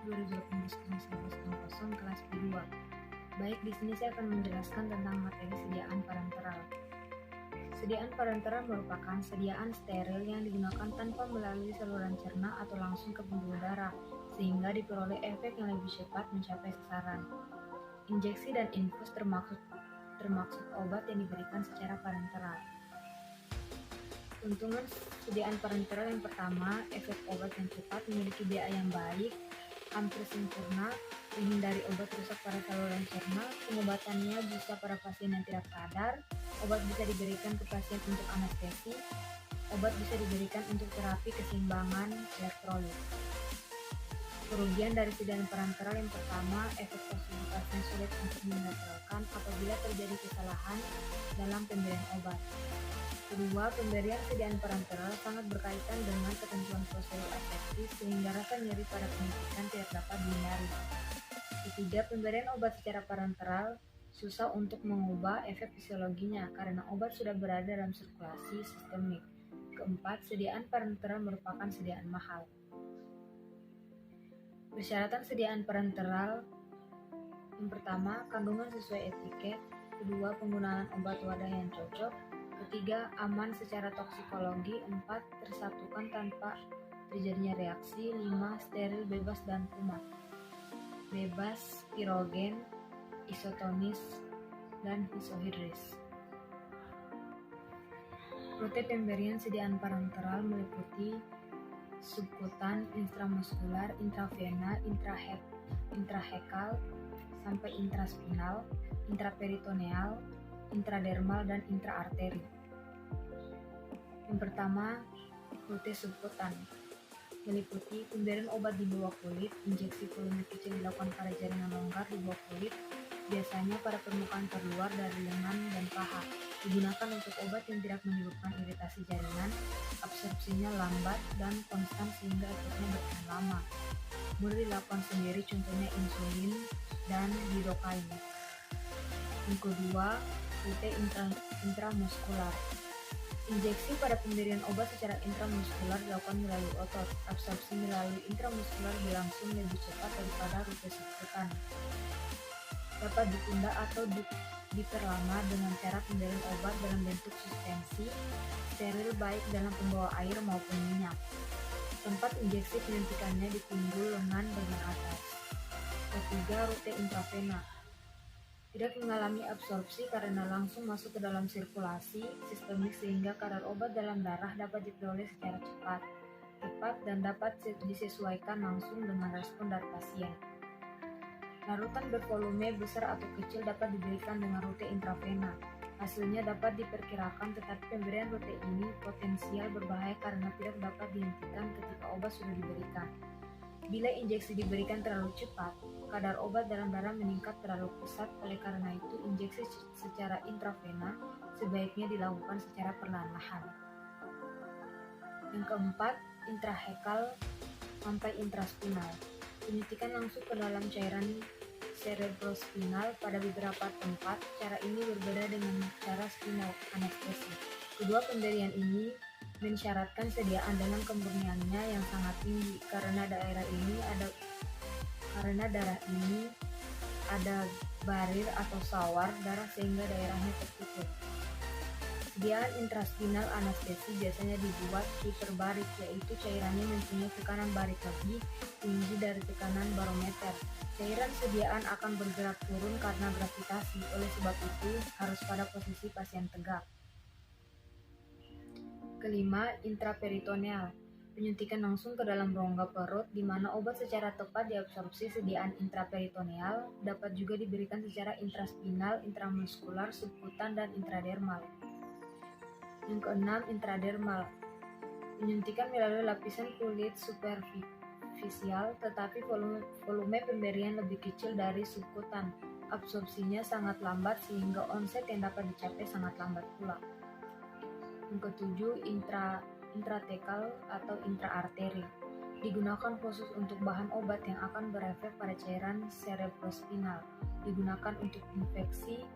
2018-19 kelas B2. Baik, di sini saya akan menjelaskan tentang materi sediaan parenteral. Sediaan parenteral merupakan sediaan steril yang digunakan tanpa melalui saluran cerna atau langsung ke pembuluh darah, sehingga diperoleh efek yang lebih cepat mencapai sasaran. Injeksi dan infus termaksud obat yang diberikan secara parenteral. Keuntungan sediaan parenteral yang pertama, efek obat yang cepat, memiliki biaya yang baik, hampir sempurna, menghindari obat rusak pada saluran cerna, pengobatannya bisa pada pasien yang tidak sadar, obat bisa diberikan ke pasien untuk anestesi, obat bisa diberikan untuk terapi keseimbangan elektrolit. Kerugian dari sediaan parenteral yang pertama, efek toksisitasnya sulit untuk dinetralkan apabila terjadi kesalahan dalam pemberian obat. Kedua, pemberian sediaan parenteral sangat berkaitan dengan ketentuan prosedur asepsis sehingga rasa nyeri pada penyuntikan tidak dapat dihindari. Ketiga, pemberian obat secara parenteral susah untuk mengubah efek fisiologinya karena obat sudah berada dalam sirkulasi sistemik. Keempat, sediaan parenteral merupakan sediaan mahal. Persyaratan sediaan parenteral yang pertama, kandungan sesuai etiket. Kedua, penggunaan obat wadah yang cocok. Ketiga, aman secara toksikologi. 4, tersatukan tanpa terjadinya reaksi. 5, steril, bebas dan kumat, bebas pirogen, isotonis, dan isohidris. Rute pemberian sediaan parenteral meliputi subkutan, intramuskular, intravena, intrahekal, sampai intraspinal, intraperitoneal, intradermal, dan intraarteri. Yang pertama, rute subkutan meliputi pemberian obat di bawah kulit. Injeksi volume kecil dilakukan pada jaringan longgar di bawah kulit, biasanya pada permukaan terluar dari lengan dan paha. Digunakan untuk obat yang tidak menyebabkan iritasi jaringan, absorpsinya lambat dan konstan sehingga efeknya bertahan lama. Mudah dilakukan sendiri, contohnya insulin dan lidocain. Yang kedua, rute intramuskular. Injeksi pada pemberian obat secara intramuskular dilakukan melalui otot. Absorpsi melalui intramuskular berlangsung lebih cepat daripada rute subkutan. Dapat ditunda atau diperlama dengan cara pemberian obat dalam bentuk suspensi, steril baik dalam pembawa air maupun minyak. Tempat injeksi penyuntikannya di pinggul lengan bagian atas. Ketiga, rute intravena. Tidak mengalami absorpsi karena langsung masuk ke dalam sirkulasi sistemik sehingga kadar obat dalam darah dapat diperoleh secara cepat, tepat, dan dapat disesuaikan langsung dengan respon dari pasien. Larutan bervolume besar atau kecil dapat diberikan dengan rute intravena. Hasilnya dapat diperkirakan, tetapi pemberian rute ini potensial berbahaya karena tidak dapat dihentikan ketika obat sudah diberikan. Bila injeksi diberikan terlalu cepat, kadar obat dalam darah meningkat terlalu pesat. Oleh karena itu, injeksi secara intravena sebaiknya dilakukan secara perlahan-lahan. Yang keempat, intrahekal sampai intraspinal. Penyuntikan langsung ke dalam cairan cerebrospinal pada beberapa tempat. Cara ini berbeda dengan cara spinal anestesi. Kedua pemberian ini mensyaratkan sediaan dengan kemurniannya yang sangat tinggi karena darah ini ada barir atau sawar darah sehingga daerahnya tertutup. Sediaan intraspinal anestesi biasanya dibuat hiperbarik, yaitu cairannya mempunyai tekanan barik lebih tinggi dari tekanan barometer. Cairan sediaan akan bergerak turun karena gravitasi, oleh sebab itu harus pada posisi pasien tegak. Kelima, intraperitoneal. Penyuntikan langsung ke dalam rongga perut di mana obat secara tepat diabsorpsi. Sediaan intraperitoneal dapat juga diberikan secara intraspinal, intramuskular, subkutan, dan intradermal. Yang keenam, intradermal. Penyuntikan melalui lapisan kulit superficial, tetapi volume pemberian lebih kecil dari subkutan. Absorpsinya sangat lambat sehingga onset yang dapat dicapai sangat lambat pula. Yang ketujuh, intratekal atau intraarteri. Digunakan khusus untuk bahan obat yang akan berefek pada cairan cerebrospinal. Digunakan untuk infeksi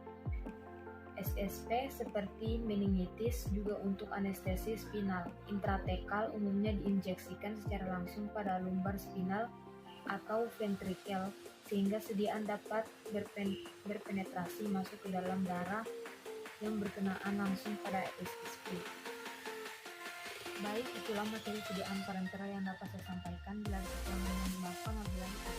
SSP seperti meningitis, juga untuk anestesi spinal. Intratekal umumnya diinjeksikan secara langsung pada lumbar spinal atau ventrikel, sehingga sediaan dapat berpenetrasi masuk ke dalam darah yang berkenaan langsung pada SSP. Baik, itulah materi sediaan parenteral yang dapat saya sampaikan. Bila ada kekurangan yang dimaafkan, apabila kita